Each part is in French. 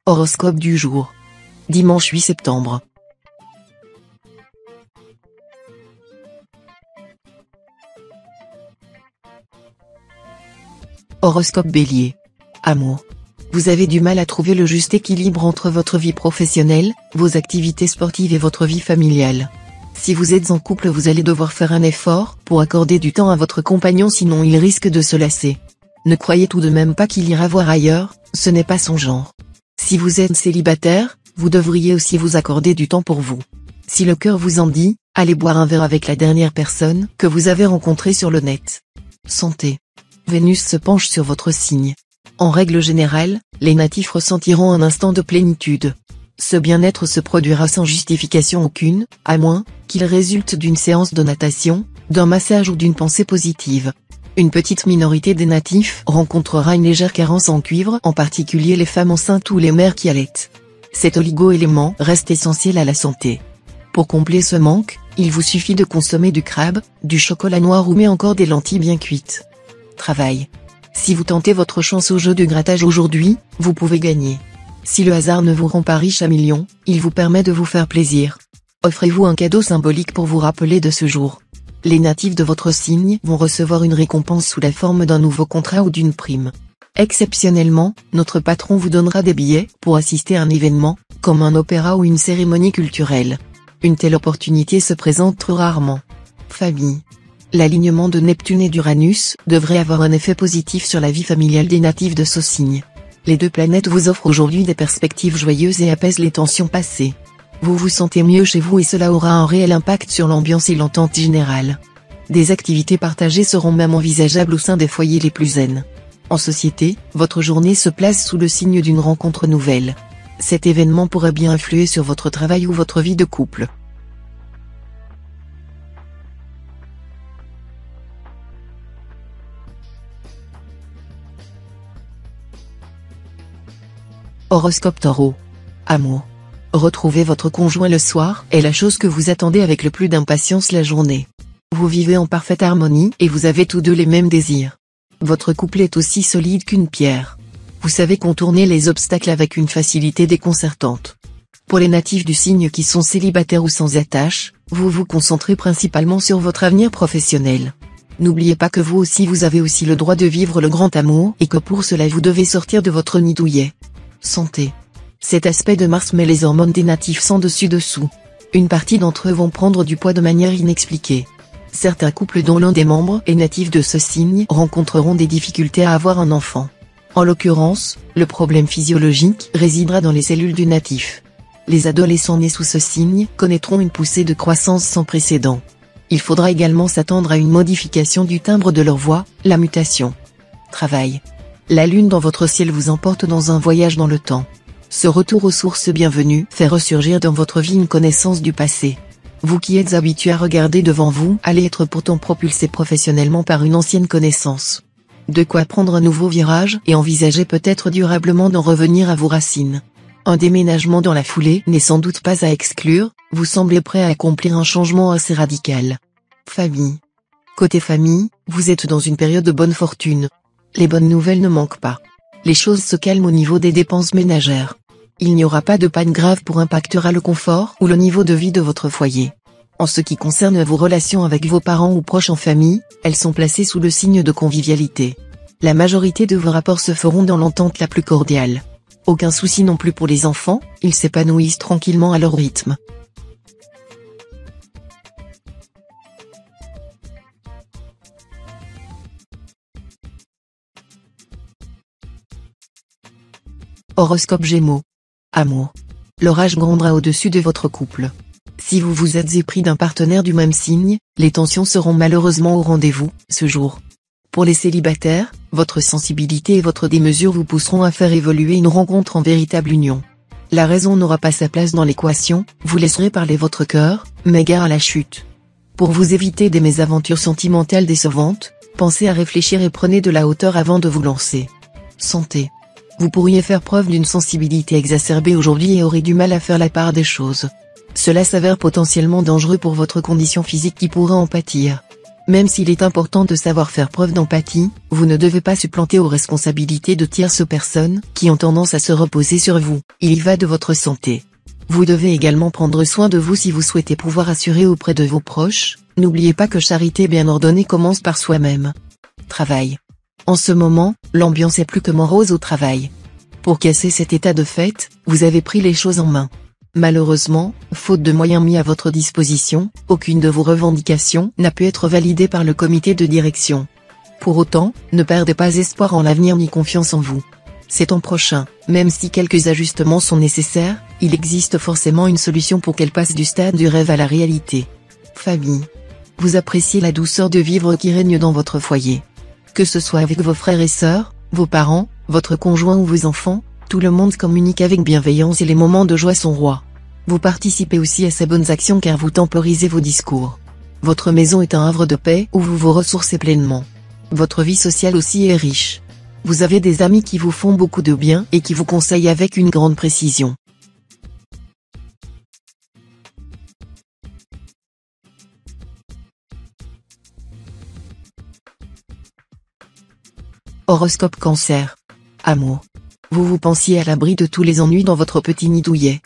Horoscope du jour. Dimanche 8 septembre. Horoscope Bélier. Amour. Vous avez du mal à trouver le juste équilibre entre votre vie professionnelle, vos activités sportives et votre vie familiale. Si vous êtes en couple, vous allez devoir faire un effort pour accorder du temps à votre compagnon, sinon il risque de se lasser. Ne croyez tout de même pas qu'il ira voir ailleurs, ce n'est pas son genre. Si vous êtes célibataire, vous devriez aussi vous accorder du temps pour vous. Si le cœur vous en dit, allez boire un verre avec la dernière personne que vous avez rencontrée sur le net. Santé. Vénus se penche sur votre signe. En règle générale, les natifs ressentiront un instant de plénitude. Ce bien-être se produira sans justification aucune, à moins qu'il résulte d'une séance de natation, d'un massage ou d'une pensée positive. Une petite minorité des natifs rencontrera une légère carence en cuivre, en particulier les femmes enceintes ou les mères qui allaitent. Cet oligo-élément reste essentiel à la santé. Pour combler ce manque, il vous suffit de consommer du crabe, du chocolat noir ou mais encore des lentilles bien cuites. Travail. Si vous tentez votre chance au jeu du grattage aujourd'hui, vous pouvez gagner. Si le hasard ne vous rend pas riche à millions, il vous permet de vous faire plaisir. Offrez-vous un cadeau symbolique pour vous rappeler de ce jour. Les natifs de votre signe vont recevoir une récompense sous la forme d'un nouveau contrat ou d'une prime. Exceptionnellement, notre patron vous donnera des billets pour assister à un événement, comme un opéra ou une cérémonie culturelle. Une telle opportunité se présente trop rarement. Famille. L'alignement de Neptune et d'Uranus devrait avoir un effet positif sur la vie familiale des natifs de ce signe. Les deux planètes vous offrent aujourd'hui des perspectives joyeuses et apaisent les tensions passées. Vous vous sentez mieux chez vous et cela aura un réel impact sur l'ambiance et l'entente générale. Des activités partagées seront même envisageables au sein des foyers les plus zen. En société, votre journée se place sous le signe d'une rencontre nouvelle. Cet événement pourrait bien influer sur votre travail ou votre vie de couple. Horoscope Taureau. Amour. Retrouver votre conjoint le soir est la chose que vous attendez avec le plus d'impatience la journée. Vous vivez en parfaite harmonie et vous avez tous deux les mêmes désirs. Votre couple est aussi solide qu'une pierre. Vous savez contourner les obstacles avec une facilité déconcertante. Pour les natifs du signe qui sont célibataires ou sans attache, vous vous concentrez principalement sur votre avenir professionnel. N'oubliez pas que vous aussi vous avez aussi le droit de vivre le grand amour et que pour cela vous devez sortir de votre nid douillet. Santé. Cet aspect de Mars met les hormones des natifs sans dessus-dessous. Une partie d'entre eux vont prendre du poids de manière inexpliquée. Certains couples dont l'un des membres est natif de ce signe rencontreront des difficultés à avoir un enfant. En l'occurrence, le problème physiologique résidera dans les cellules du natif. Les adolescents nés sous ce signe connaîtront une poussée de croissance sans précédent. Il faudra également s'attendre à une modification du timbre de leur voix, la mutation. Travail. La lune dans votre ciel vous emporte dans un voyage dans le temps. Ce retour aux sources bienvenues fait ressurgir dans votre vie une connaissance du passé. Vous qui êtes habitué à regarder devant vous allez être pourtant propulsé professionnellement par une ancienne connaissance. De quoi prendre un nouveau virage et envisager peut-être durablement d'en revenir à vos racines. Un déménagement dans la foulée n'est sans doute pas à exclure, vous semblez prêt à accomplir un changement assez radical. Famille. Côté famille, vous êtes dans une période de bonne fortune. Les bonnes nouvelles ne manquent pas. Les choses se calment au niveau des dépenses ménagères. Il n'y aura pas de panne grave pour impactera le confort ou le niveau de vie de votre foyer. En ce qui concerne vos relations avec vos parents ou proches en famille, elles sont placées sous le signe de convivialité. La majorité de vos rapports se feront dans l'entente la plus cordiale. Aucun souci non plus pour les enfants, ils s'épanouissent tranquillement à leur rythme. Horoscope Gémeaux. Amour. L'orage grondera au-dessus de votre couple. Si vous vous êtes épris d'un partenaire du même signe, les tensions seront malheureusement au rendez-vous, ce jour. Pour les célibataires, votre sensibilité et votre démesure vous pousseront à faire évoluer une rencontre en véritable union. La raison n'aura pas sa place dans l'équation, vous laisserez parler votre cœur, mais gare à la chute. Pour vous éviter des mésaventures sentimentales décevantes, pensez à réfléchir et prenez de la hauteur avant de vous lancer. Santé. Vous pourriez faire preuve d'une sensibilité exacerbée aujourd'hui et aurez du mal à faire la part des choses. Cela s'avère potentiellement dangereux pour votre condition physique qui pourrait en pâtir. Même s'il est important de savoir faire preuve d'empathie, vous ne devez pas supplanter aux responsabilités de tierces personnes qui ont tendance à se reposer sur vous. Il y va de votre santé. Vous devez également prendre soin de vous si vous souhaitez pouvoir assurer auprès de vos proches. N'oubliez pas que charité bien ordonnée commence par soi-même. Travail. En ce moment, l'ambiance est plus que morose au travail. Pour casser cet état de fait, vous avez pris les choses en main. Malheureusement, faute de moyens mis à votre disposition, aucune de vos revendications n'a pu être validée par le comité de direction. Pour autant, ne perdez pas espoir en l'avenir ni confiance en vous. C'est en prochain, même si quelques ajustements sont nécessaires, il existe forcément une solution pour qu'elle passe du stade du rêve à la réalité. Famille. Vous appréciez la douceur de vivre qui règne dans votre foyer. Que ce soit avec vos frères et sœurs, vos parents, votre conjoint ou vos enfants, tout le monde communique avec bienveillance et les moments de joie sont rois. Vous participez aussi à ces bonnes actions car vous temporisez vos discours. Votre maison est un havre de paix où vous vous ressourcez pleinement. Votre vie sociale aussi est riche. Vous avez des amis qui vous font beaucoup de bien et qui vous conseillent avec une grande précision. Horoscope Cancer. Amour. Vous pensiez à l'abri de tous les ennuis dans votre petit nid douillet.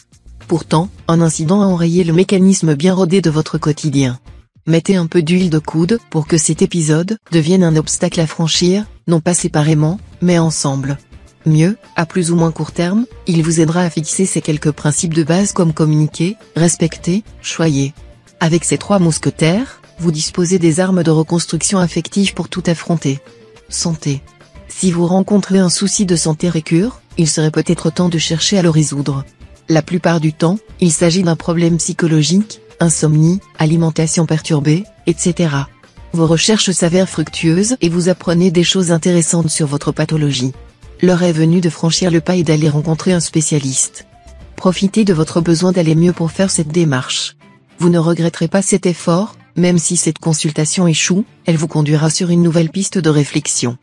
Pourtant, un incident a enrayé le mécanisme bien rodé de votre quotidien. Mettez un peu d'huile de coude pour que cet épisode devienne un obstacle à franchir, non pas séparément, mais ensemble. Mieux, à plus ou moins court terme, il vous aidera à fixer ces quelques principes de base comme communiquer, respecter, choyer. Avec ces 3 mousquetaires, vous disposez des armes de reconstruction affective pour tout affronter. Santé. Si vous rencontrez un souci de santé récurrent, il serait peut-être temps de chercher à le résoudre. La plupart du temps, il s'agit d'un problème psychologique, insomnie, alimentation perturbée, etc. Vos recherches s'avèrent fructueuses et vous apprenez des choses intéressantes sur votre pathologie. L'heure est venue de franchir le pas et d'aller rencontrer un spécialiste. Profitez de votre besoin d'aller mieux pour faire cette démarche. Vous ne regretterez pas cet effort, même si cette consultation échoue, elle vous conduira sur une nouvelle piste de réflexion.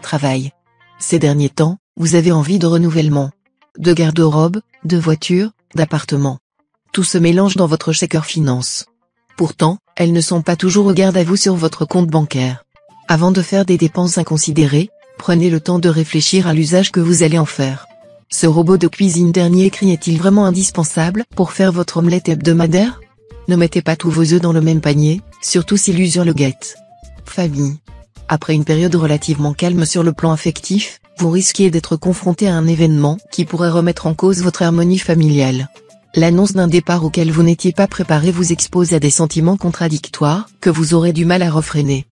Travail. Ces derniers temps, vous avez envie de renouvellement. De garde-robe, de voiture, d'appartement. Tout se mélange dans votre shaker finance. Pourtant, elles ne sont pas toujours au garde à vous sur votre compte bancaire. Avant de faire des dépenses inconsidérées, prenez le temps de réfléchir à l'usage que vous allez en faire. Ce robot de cuisine dernier cri est-il vraiment indispensable pour faire votre omelette hebdomadaire? Ne mettez pas tous vos œufs dans le même panier, surtout si l'usure le guette. Famille. Après une période relativement calme sur le plan affectif, vous risquez d'être confronté à un événement qui pourrait remettre en cause votre harmonie familiale. L'annonce d'un départ auquel vous n'étiez pas préparé vous expose à des sentiments contradictoires que vous aurez du mal à refréner.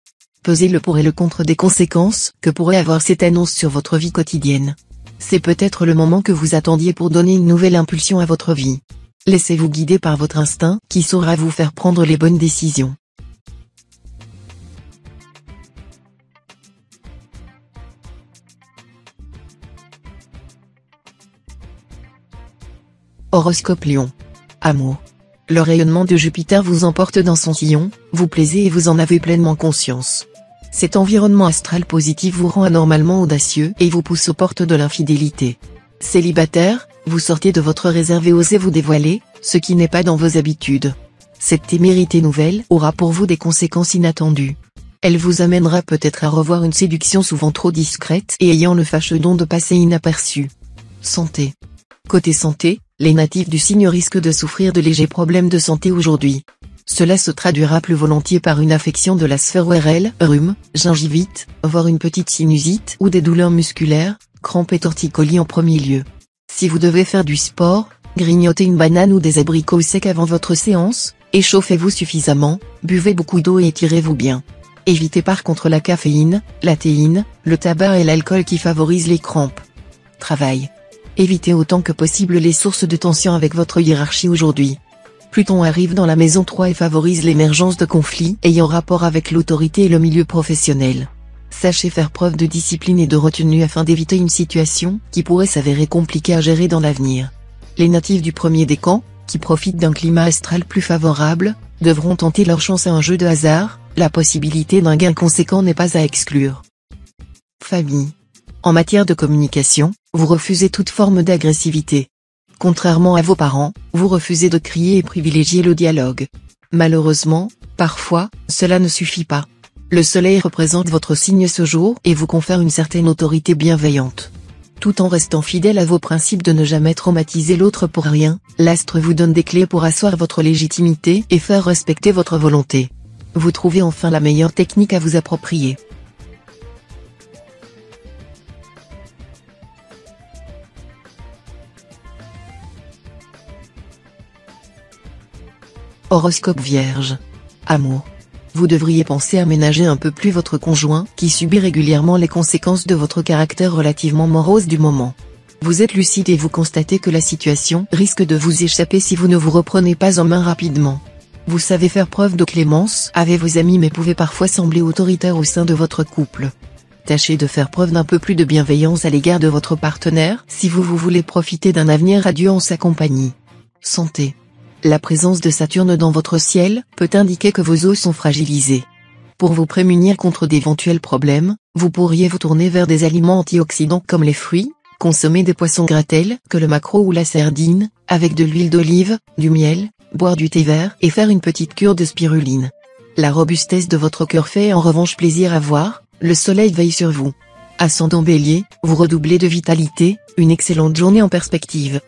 Pesez le pour et le contre des conséquences que pourrait avoir cette annonce sur votre vie quotidienne. C'est peut-être le moment que vous attendiez pour donner une nouvelle impulsion à votre vie. Laissez-vous guider par votre instinct qui saura vous faire prendre les bonnes décisions. Horoscope Lion. Amour. Le rayonnement de Jupiter vous emporte dans son sillon, vous plaisez et vous en avez pleinement conscience. Cet environnement astral positif vous rend anormalement audacieux et vous pousse aux portes de l'infidélité. Célibataire, vous sortez de votre réserve et osez vous dévoiler, ce qui n'est pas dans vos habitudes. Cette témérité nouvelle aura pour vous des conséquences inattendues. Elle vous amènera peut-être à revoir une séduction souvent trop discrète et ayant le fâcheux don de passer inaperçue. Santé. Côté santé, les natifs du signe risquent de souffrir de légers problèmes de santé aujourd'hui. Cela se traduira plus volontiers par une affection de la sphère ORL, rhume, gingivite, voire une petite sinusite ou des douleurs musculaires, crampes et torticolis en premier lieu. Si vous devez faire du sport, grignotez une banane ou des abricots secs avant votre séance, échauffez-vous suffisamment, buvez beaucoup d'eau et étirez-vous bien. Évitez par contre la caféine, la théine, le tabac et l'alcool qui favorisent les crampes. Travail. Évitez autant que possible les sources de tension avec votre hiérarchie aujourd'hui. Pluton arrive dans la maison 3 et favorise l'émergence de conflits ayant rapport avec l'autorité et le milieu professionnel. Sachez faire preuve de discipline et de retenue afin d'éviter une situation qui pourrait s'avérer compliquée à gérer dans l'avenir. Les natifs du premier décan, qui profitent d'un climat astral plus favorable, devront tenter leur chance à un jeu de hasard, la possibilité d'un gain conséquent n'est pas à exclure. Famille. En matière de communication, vous refusez toute forme d'agressivité. Contrairement à vos parents, vous refusez de crier et privilégiez le dialogue. Malheureusement, parfois, cela ne suffit pas. Le soleil représente votre signe ce jour et vous confère une certaine autorité bienveillante. Tout en restant fidèle à vos principes de ne jamais traumatiser l'autre pour rien, l'astre vous donne des clés pour asseoir votre légitimité et faire respecter votre volonté. Vous trouvez enfin la meilleure technique à vous approprier. Horoscope Vierge. Amour. Vous devriez penser à ménager un peu plus votre conjoint qui subit régulièrement les conséquences de votre caractère relativement morose du moment. Vous êtes lucide et vous constatez que la situation risque de vous échapper si vous ne vous reprenez pas en main rapidement. Vous savez faire preuve de clémence avec vos amis mais pouvez parfois sembler autoritaire au sein de votre couple. Tâchez de faire preuve d'un peu plus de bienveillance à l'égard de votre partenaire si vous voulez profiter d'un avenir radieux en sa compagnie. Santé. La présence de Saturne dans votre ciel peut indiquer que vos os sont fragilisés. Pour vous prémunir contre d'éventuels problèmes, vous pourriez vous tourner vers des aliments antioxydants comme les fruits, consommer des poissons gras tels que le maquereau ou la sardine, avec de l'huile d'olive, du miel, boire du thé vert et faire une petite cure de spiruline. La robustesse de votre cœur fait en revanche plaisir à voir, le soleil veille sur vous. Ascendant Bélier, vous redoublez de vitalité, une excellente journée en perspective.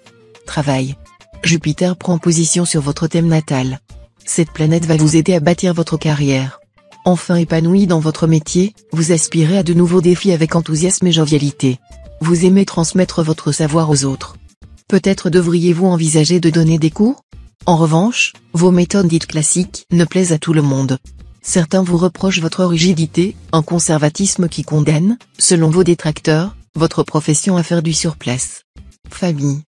Travail. Jupiter prend position sur votre thème natal. Cette planète va vous aider à bâtir votre carrière. Enfin épanoui dans votre métier, vous aspirez à de nouveaux défis avec enthousiasme et jovialité. Vous aimez transmettre votre savoir aux autres. Peut-être devriez-vous envisager de donner des cours? En revanche, vos méthodes dites classiques ne plaisent à tout le monde. Certains vous reprochent votre rigidité, un conservatisme qui condamne, selon vos détracteurs, votre profession à faire du surplace. Famille.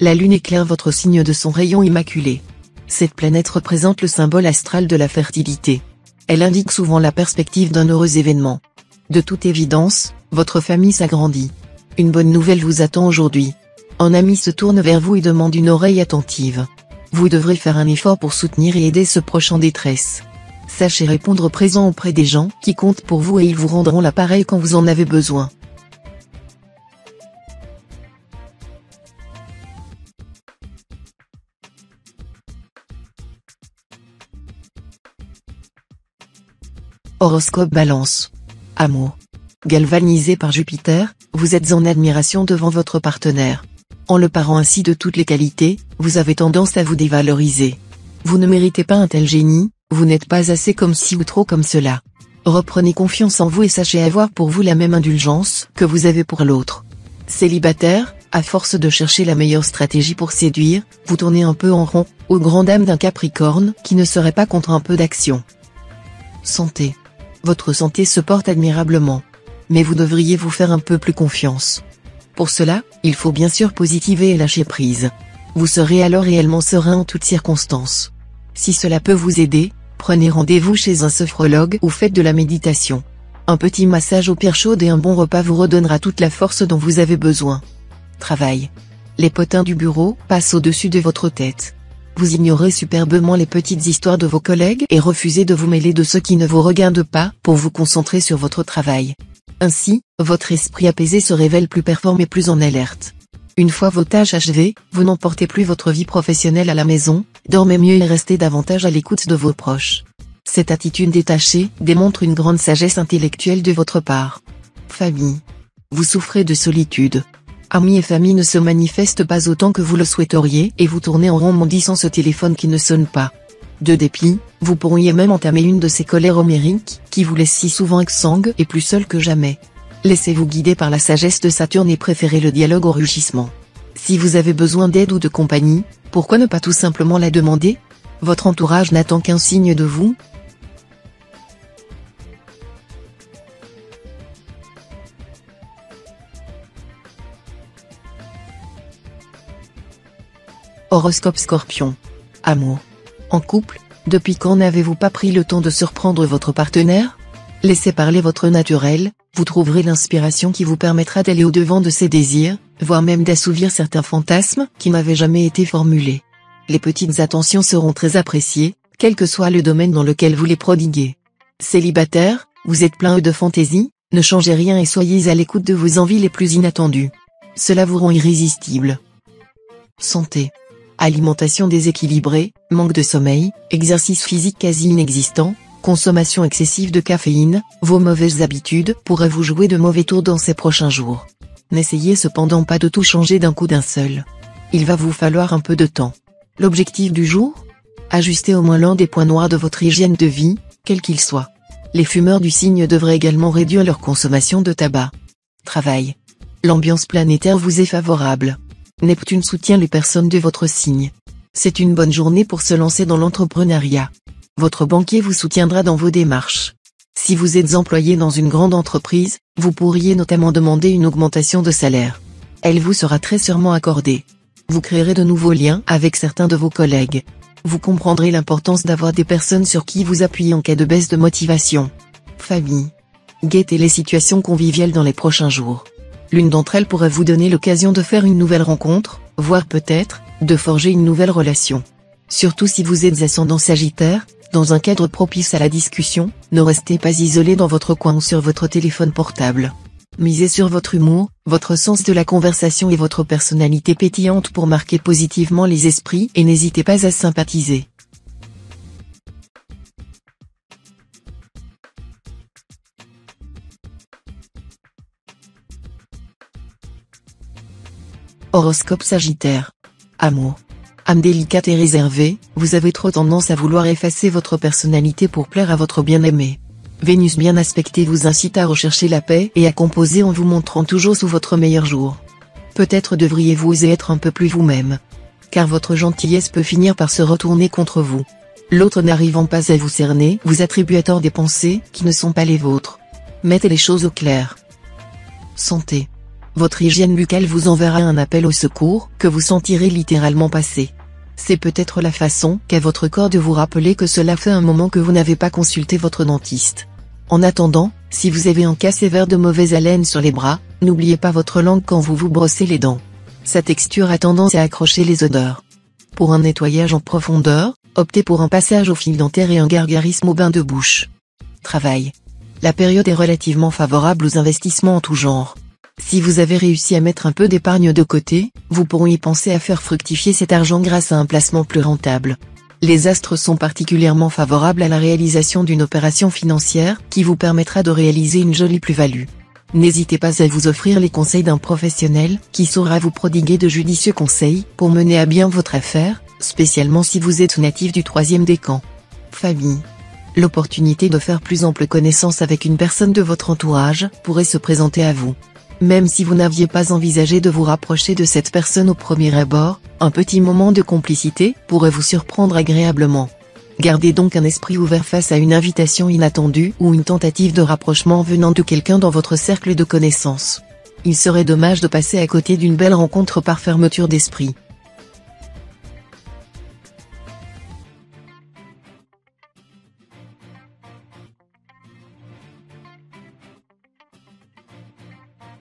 La lune éclaire votre signe de son rayon immaculé. Cette planète représente le symbole astral de la fertilité. Elle indique souvent la perspective d'un heureux événement. De toute évidence, votre famille s'agrandit. Une bonne nouvelle vous attend aujourd'hui. Un ami se tourne vers vous et demande une oreille attentive. Vous devrez faire un effort pour soutenir et aider ce proche en détresse. Sachez répondre présent auprès des gens qui comptent pour vous et ils vous rendront l'appareil quand vous en avez besoin. Horoscope Balance. Amour. Galvanisé par Jupiter, vous êtes en admiration devant votre partenaire. En le parant ainsi de toutes les qualités, vous avez tendance à vous dévaloriser. Vous ne méritez pas un tel génie, vous n'êtes pas assez comme ci ou trop comme cela. Reprenez confiance en vous et sachez avoir pour vous la même indulgence que vous avez pour l'autre. Célibataire, à force de chercher la meilleure stratégie pour séduire, vous tournez un peu en rond, aux grandes dames d'un Capricorne qui ne serait pas contre un peu d'action. Santé. Votre santé se porte admirablement. Mais vous devriez vous faire un peu plus confiance. Pour cela, il faut bien sûr positiver et lâcher prise. Vous serez alors réellement serein en toutes circonstances. Si cela peut vous aider, prenez rendez-vous chez un sophrologue ou faites de la méditation. Un petit massage aux pierres chaudes et un bon repas vous redonnera toute la force dont vous avez besoin. Travail. Les potins du bureau passent au-dessus de votre tête. Vous ignorez superbement les petites histoires de vos collègues et refusez de vous mêler de ceux qui ne vous regardent pas pour vous concentrer sur votre travail. Ainsi, votre esprit apaisé se révèle plus performant et plus en alerte. Une fois vos tâches achevées, vous n'emportez plus votre vie professionnelle à la maison, dormez mieux et restez davantage à l'écoute de vos proches. Cette attitude détachée démontre une grande sagesse intellectuelle de votre part. Famille. Vous souffrez de solitude. Amis et famille ne se manifestent pas autant que vous le souhaiteriez et vous tournez en rond maudissant ce téléphone qui ne sonne pas. De dépit, vous pourriez même entamer une de ces colères homériques qui vous laissent si souvent exsangue et plus seul que jamais. Laissez-vous guider par la sagesse de Saturne et préférez le dialogue au rugissement. Si vous avez besoin d'aide ou de compagnie, pourquoi ne pas tout simplement la demander? Votre entourage n'attend qu'un signe de vous. Horoscope Scorpion. Amour. En couple, depuis quand n'avez-vous pas pris le temps de surprendre votre partenaire? Laissez parler votre naturel, vous trouverez l'inspiration qui vous permettra d'aller au-devant de ses désirs, voire même d'assouvir certains fantasmes qui n'avaient jamais été formulés. Les petites attentions seront très appréciées, quel que soit le domaine dans lequel vous les prodiguez. Célibataire, vous êtes plein de fantaisie, ne changez rien et soyez à l'écoute de vos envies les plus inattendues. Cela vous rend irrésistible. Santé. Alimentation déséquilibrée, manque de sommeil, exercice physique quasi inexistant, Consommation excessive de caféine, vos mauvaises habitudes pourraient vous jouer de mauvais tours dans ces prochains jours. N'essayez cependant pas de tout changer d'un coup d'un seul. Il va vous falloir un peu de temps. L'objectif du jour ? Ajuster au moins l'un des points noirs de votre hygiène de vie, quel qu'il soit. Les fumeurs du signe devraient également réduire leur consommation de tabac. Travail. L'ambiance planétaire vous est favorable. Neptune soutient les personnes de votre signe. C'est une bonne journée pour se lancer dans l'entrepreneuriat. Votre banquier vous soutiendra dans vos démarches. Si vous êtes employé dans une grande entreprise, vous pourriez notamment demander une augmentation de salaire. Elle vous sera très sûrement accordée. Vous créerez de nouveaux liens avec certains de vos collègues. Vous comprendrez l'importance d'avoir des personnes sur qui vous appuyer en cas de baisse de motivation. Famille. Guettez les situations conviviales dans les prochains jours. L'une d'entre elles pourrait vous donner l'occasion de faire une nouvelle rencontre, voire peut-être, de forger une nouvelle relation. Surtout si vous êtes ascendant Sagittaire, dans un cadre propice à la discussion, ne restez pas isolé dans votre coin ou sur votre téléphone portable. Misez sur votre humour, votre sens de la conversation et votre personnalité pétillante pour marquer positivement les esprits et n'hésitez pas à sympathiser. Horoscope Sagittaire. Amour. Âme délicate et réservée, vous avez trop tendance à vouloir effacer votre personnalité pour plaire à votre bien-aimé. Vénus bien aspectée vous incite à rechercher la paix et à composer en vous montrant toujours sous votre meilleur jour. Peut-être devriez-vous oser être un peu plus vous-même. Car votre gentillesse peut finir par se retourner contre vous. L'autre n'arrivant pas à vous cerner, vous attribuez à tort des pensées qui ne sont pas les vôtres. Mettez les choses au clair. Santé. Votre hygiène buccale vous enverra un appel au secours que vous sentirez littéralement passer. C'est peut-être la façon qu'a votre corps de vous rappeler que cela fait un moment que vous n'avez pas consulté votre dentiste. En attendant, si vous avez un cas sévère de mauvaise haleine sur les bras, n'oubliez pas votre langue quand vous vous brossez les dents. Sa texture a tendance à accrocher les odeurs. Pour un nettoyage en profondeur, optez pour un passage au fil dentaire et un gargarisme au bain de bouche. Travail. La période est relativement favorable aux investissements en tout genre. Si vous avez réussi à mettre un peu d'épargne de côté, vous pourriez penser à faire fructifier cet argent grâce à un placement plus rentable. Les astres sont particulièrement favorables à la réalisation d'une opération financière qui vous permettra de réaliser une jolie plus-value. N'hésitez pas à vous offrir les conseils d'un professionnel qui saura vous prodiguer de judicieux conseils pour mener à bien votre affaire, spécialement si vous êtes natif du 3e décan. Famille. L'opportunité de faire plus ample connaissance avec une personne de votre entourage pourrait se présenter à vous. Même si vous n'aviez pas envisagé de vous rapprocher de cette personne au premier abord, un petit moment de complicité pourrait vous surprendre agréablement. Gardez donc un esprit ouvert face à une invitation inattendue ou une tentative de rapprochement venant de quelqu'un dans votre cercle de connaissances. Il serait dommage de passer à côté d'une belle rencontre par fermeture d'esprit.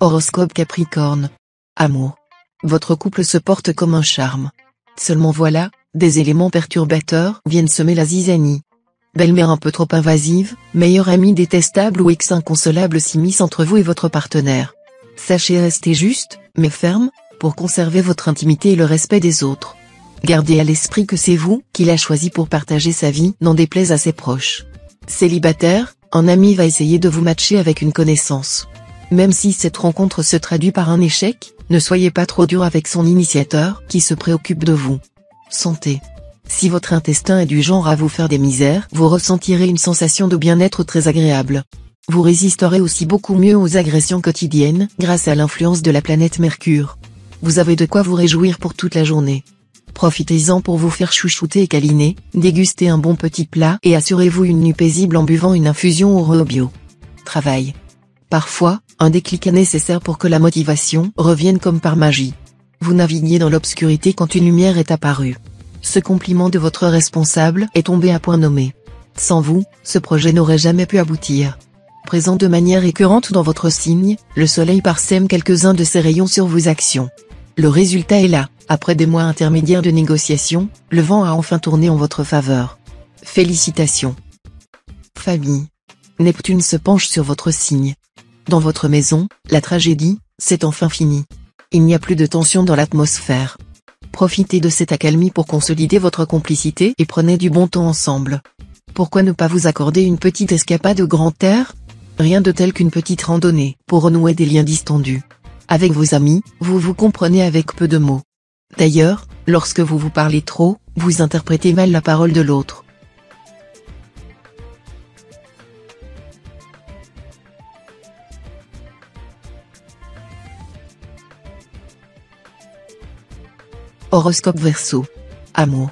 Horoscope Capricorne. Amour. Votre couple se porte comme un charme. Seulement voilà, des éléments perturbateurs viennent semer la zizanie. Belle-mère un peu trop invasive, meilleure amie détestable ou ex inconsolable s'immisce entre vous et votre partenaire. Sachez rester juste, mais ferme, pour conserver votre intimité et le respect des autres. Gardez à l'esprit que c'est vous qui l'a choisi pour partager sa vie, n'en déplaise à ses proches. Célibataire, un ami va essayer de vous matcher avec une connaissance. Même si cette rencontre se traduit par un échec, ne soyez pas trop dur avec son initiateur qui se préoccupe de vous. Santé. Si votre intestin est du genre à vous faire des misères, vous ressentirez une sensation de bien-être très agréable. Vous résisterez aussi beaucoup mieux aux agressions quotidiennes grâce à l'influence de la planète Mercure. Vous avez de quoi vous réjouir pour toute la journée. Profitez-en pour vous faire chouchouter et câliner, dégustez un bon petit plat et assurez-vous une nuit paisible en buvant une infusion au Rhubio. Travail. Parfois, un déclic est nécessaire pour que la motivation revienne comme par magie. Vous naviguiez dans l'obscurité quand une lumière est apparue. Ce compliment de votre responsable est tombé à point nommé. Sans vous, ce projet n'aurait jamais pu aboutir. Présent de manière récurrente dans votre signe, le soleil parsème quelques-uns de ses rayons sur vos actions. Le résultat est là, après des mois intermédiaires de négociations, le vent a enfin tourné en votre faveur. Félicitations. Famille. Neptune se penche sur votre signe. Dans votre maison, la tragédie, c'est enfin fini. Il n'y a plus de tension dans l'atmosphère. Profitez de cette accalmie pour consolider votre complicité et prenez du bon temps ensemble. Pourquoi ne pas vous accorder une petite escapade au grand air? Rien de tel qu'une petite randonnée pour renouer des liens distendus. Avec vos amis, vous vous comprenez avec peu de mots. D'ailleurs, lorsque vous vous parlez trop, vous interprétez mal la parole de l'autre. Horoscope Verseau. Amour.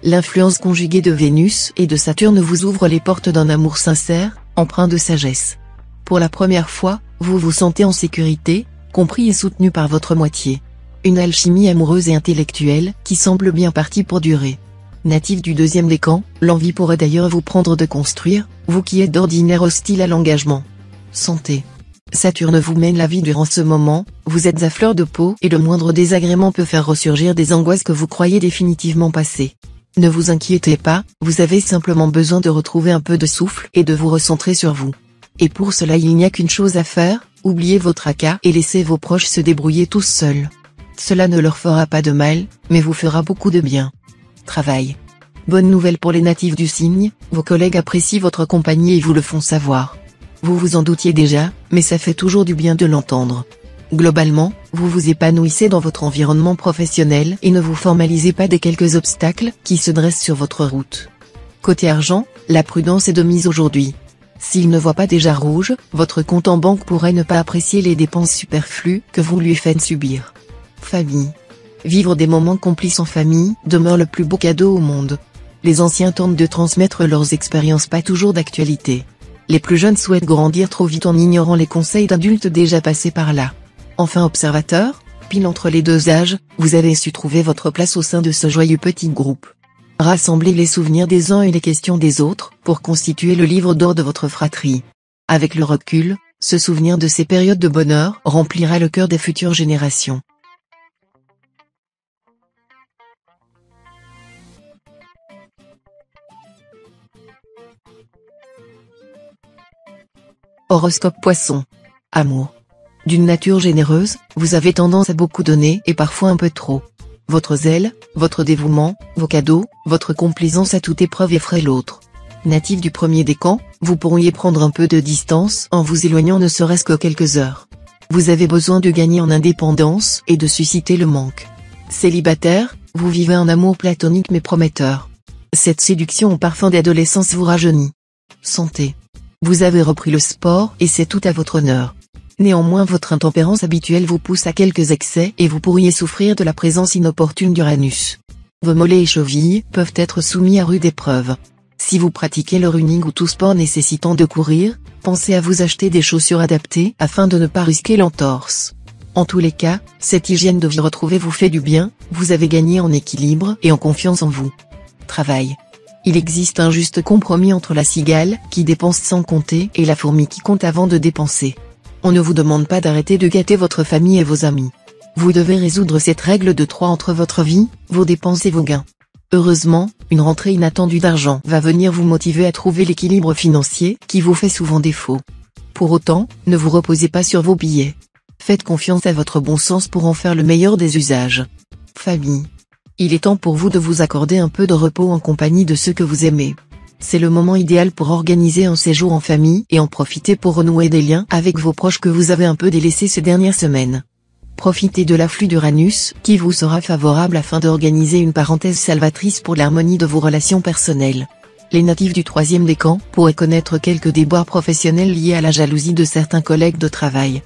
L'influence conjuguée de Vénus et de Saturne vous ouvre les portes d'un amour sincère, empreint de sagesse. Pour la première fois, vous vous sentez en sécurité, compris et soutenu par votre moitié. Une alchimie amoureuse et intellectuelle qui semble bien partie pour durer. Natif du deuxième décan, l'envie pourrait d'ailleurs vous prendre de construire, vous qui êtes d'ordinaire hostile à l'engagement. Santé. Saturne vous mène la vie durant ce moment, vous êtes à fleur de peau et le moindre désagrément peut faire ressurgir des angoisses que vous croyez définitivement passées. Ne vous inquiétez pas, vous avez simplement besoin de retrouver un peu de souffle et de vous recentrer sur vous. Et pour cela il n'y a qu'une chose à faire, oubliez vos tracas et laissez vos proches se débrouiller tous seuls. Cela ne leur fera pas de mal, mais vous fera beaucoup de bien. Travail. Bonne nouvelle pour les natifs du signe, vos collègues apprécient votre compagnie et vous le font savoir. Vous vous en doutiez déjà, mais ça fait toujours du bien de l'entendre. Globalement, vous vous épanouissez dans votre environnement professionnel et ne vous formalisez pas des quelques obstacles qui se dressent sur votre route. Côté argent, la prudence est de mise aujourd'hui. S'il ne voit pas déjà rouge, votre compte en banque pourrait ne pas apprécier les dépenses superflues que vous lui faites subir. Famille. Vivre des moments complices en famille demeure le plus beau cadeau au monde. Les anciens tentent de transmettre leurs expériences pas toujours d'actualité. Les plus jeunes souhaitent grandir trop vite en ignorant les conseils d'adultes déjà passés par là. Enfin observateur, pile entre les deux âges, vous avez su trouver votre place au sein de ce joyeux petit groupe. Rassemblez les souvenirs des uns et les questions des autres, pour constituer le livre d'or de votre fratrie. Avec le recul, ce souvenir de ces périodes de bonheur remplira le cœur des futures générations. Horoscope Poisson. Amour. D'une nature généreuse, vous avez tendance à beaucoup donner et parfois un peu trop. Votre zèle, votre dévouement, vos cadeaux, votre complaisance à toute épreuve effraie l'autre. Natif du premier décan, vous pourriez prendre un peu de distance en vous éloignant ne serait-ce que quelques heures. Vous avez besoin de gagner en indépendance et de susciter le manque. Célibataire, vous vivez un amour platonique mais prometteur. Cette séduction au parfum d'adolescence vous rajeunit. Santé. Vous avez repris le sport et c'est tout à votre honneur. Néanmoins votre intempérance habituelle vous pousse à quelques excès et vous pourriez souffrir de la présence inopportune d'Uranus. Vos mollets et chevilles peuvent être soumis à rude épreuve. Si vous pratiquez le running ou tout sport nécessitant de courir, pensez à vous acheter des chaussures adaptées afin de ne pas risquer l'entorse. En tous les cas, cette hygiène de vie retrouvée vous fait du bien, vous avez gagné en équilibre et en confiance en vous. Travail. Il existe un juste compromis entre la cigale, qui dépense sans compter, et la fourmi qui compte avant de dépenser. On ne vous demande pas d'arrêter de gâter votre famille et vos amis. Vous devez résoudre cette règle de 3 entre votre vie, vos dépenses et vos gains. Heureusement, une rentrée inattendue d'argent va venir vous motiver à trouver l'équilibre financier qui vous fait souvent défaut. Pour autant, ne vous reposez pas sur vos billets. Faites confiance à votre bon sens pour en faire le meilleur des usages. Famille. Il est temps pour vous de vous accorder un peu de repos en compagnie de ceux que vous aimez. C'est le moment idéal pour organiser un séjour en famille et en profiter pour renouer des liens avec vos proches que vous avez un peu délaissés ces dernières semaines. Profitez de l'afflux d'Uranus qui vous sera favorable afin d'organiser une parenthèse salvatrice pour l'harmonie de vos relations personnelles. Les natifs du troisième décan pourraient connaître quelques déboires professionnels liés à la jalousie de certains collègues de travail.